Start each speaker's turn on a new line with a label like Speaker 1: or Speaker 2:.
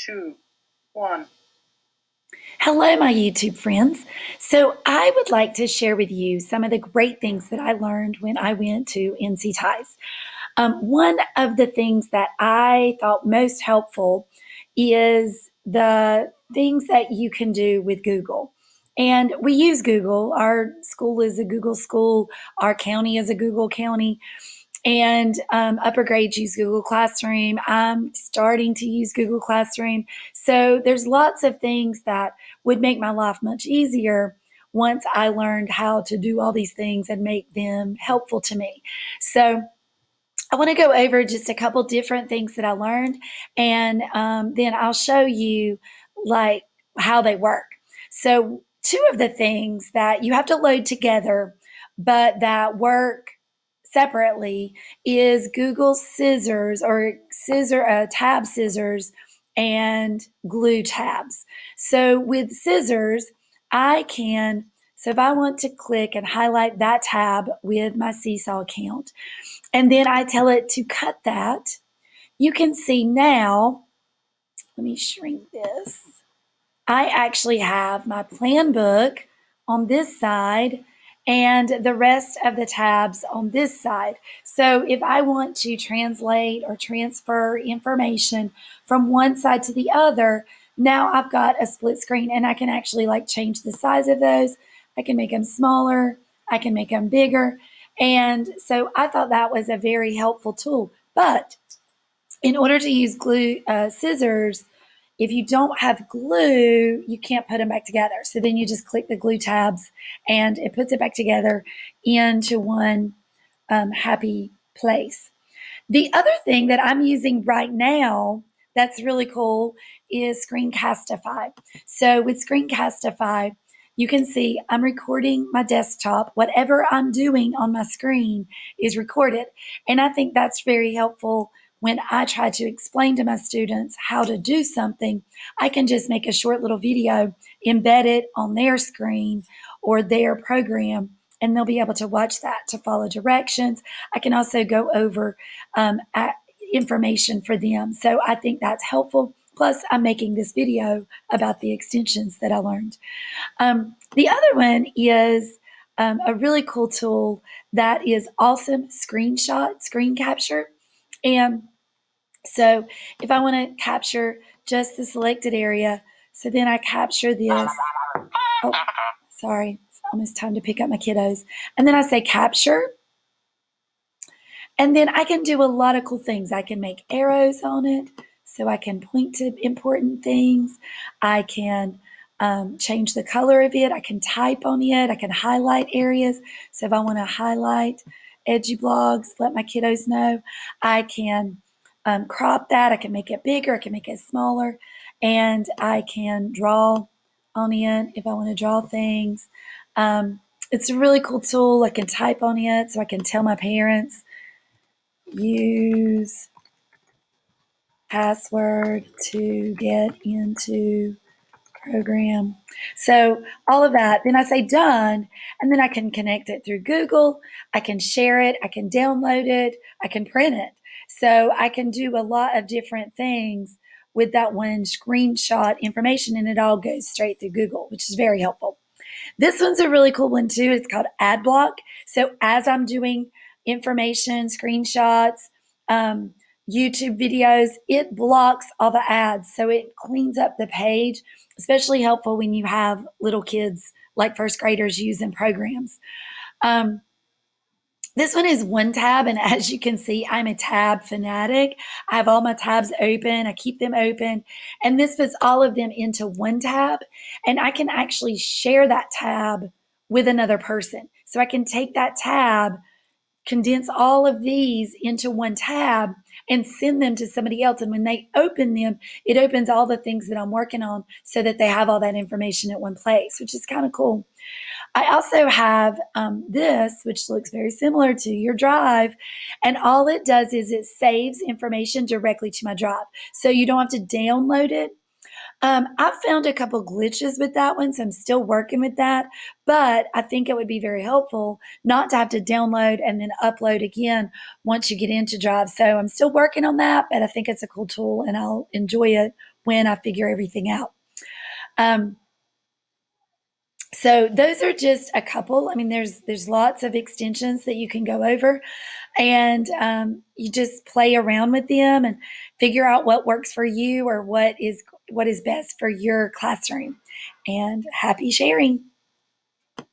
Speaker 1: 2, 1.
Speaker 2: Hello, my YouTube friends. So, I would like to share with you some of the great things that I learned when I went to NC Ties. One of the things that I thought most helpful is the things that you can do with Google. And we use Google. Our school is a Google school, our county is a Google county. And upper grades use Google Classroom. I'm starting to use Google Classroom. So there's lots of things that would make my life much easier once I learned how to do all these things and make them helpful to me. So I want to go over just a couple different things that I learned, and then I'll show you like how they work. So two of the things that you have to load together, but that work separately, is Google Scissors or tab scissors and glue tabs. So with scissors, I can. So if I want to click and highlight that tab with my Seesaw account, and then I tell it to cut that, you can see now, let me shrink this. I actually have my plan book on this side and the rest of the tabs on this side. So if I want to translate or transfer information from one side to the other, now I've got a split screen and I can actually like change the size of those. I can make them smaller, I can make them bigger. And so I thought that was a very helpful tool. But in order to use scissors, if you don't have glue, you can't put them back together. So then you just click the glue tabs and it puts it back together into one happy place. The other thing that I'm using right now that's really cool is Screencastify. So with Screencastify, you can see I'm recording my desktop. Whatever I'm doing on my screen is recorded. And I think that's very helpful when I try to explain to my students how to do something. I can just make a short little video, embed it on their screen or their program, and they'll be able to watch that to follow directions. I can also go over information for them. So I think that's helpful. Plus, I'm making this video about the extensions that I learned. The other one is a really cool tool that is awesome screen capture. And so if I want to capture just the selected area, so then I capture this. Oh, sorry. It's almost time to pick up my kiddos. And then I say capture. And then I can do a lot of cool things. I can make arrows on it, so I can point to important things. I can change the color of it. I can type on it. I can highlight areas. So if I want to highlight edgy blogs, let my kiddos know. I can crop that. I can make it bigger. I can make it smaller. And I can draw on it if I want to draw things. It's a really cool tool. I can type on it, so I can tell my parents, use password to get into program. So all of that. Then I say done, and then I can connect it through Google. I can share it. I can download it. I can print it. So I can do a lot of different things with that one screenshot information, and it all goes straight through Google, which is very helpful. This one's a really cool one too. It's called Adblock. So as I'm doing information, screenshots, YouTube videos, it blocks all the ads. So it cleans up the page, especially helpful when you have little kids like first graders using programs. This one is one tab, and as you can see, I'm a tab fanatic. I have all my tabs open. I keep them open, and this puts all of them into one tab, and I can actually share that tab with another person. So I can take that tab, condense all of these into one tab, and send them to somebody else. And when they open them, it opens all the things that I'm working on so that they have all that information at one place, which is kind of cool. I also have this, which looks very similar to your drive, and all it does is it saves information directly to my drive. So you don't have to download it. I've found a couple glitches with that one, so I'm still working with that, but I think it would be very helpful not to have to download and then upload again once you get into Drive. So I'm still working on that, but I think it's a cool tool and I'll enjoy it when I figure everything out. So those are just a couple. I mean, there's lots of extensions that you can go over, and you just play around with them and figure out what works for you or what is best for your classroom. And happy sharing.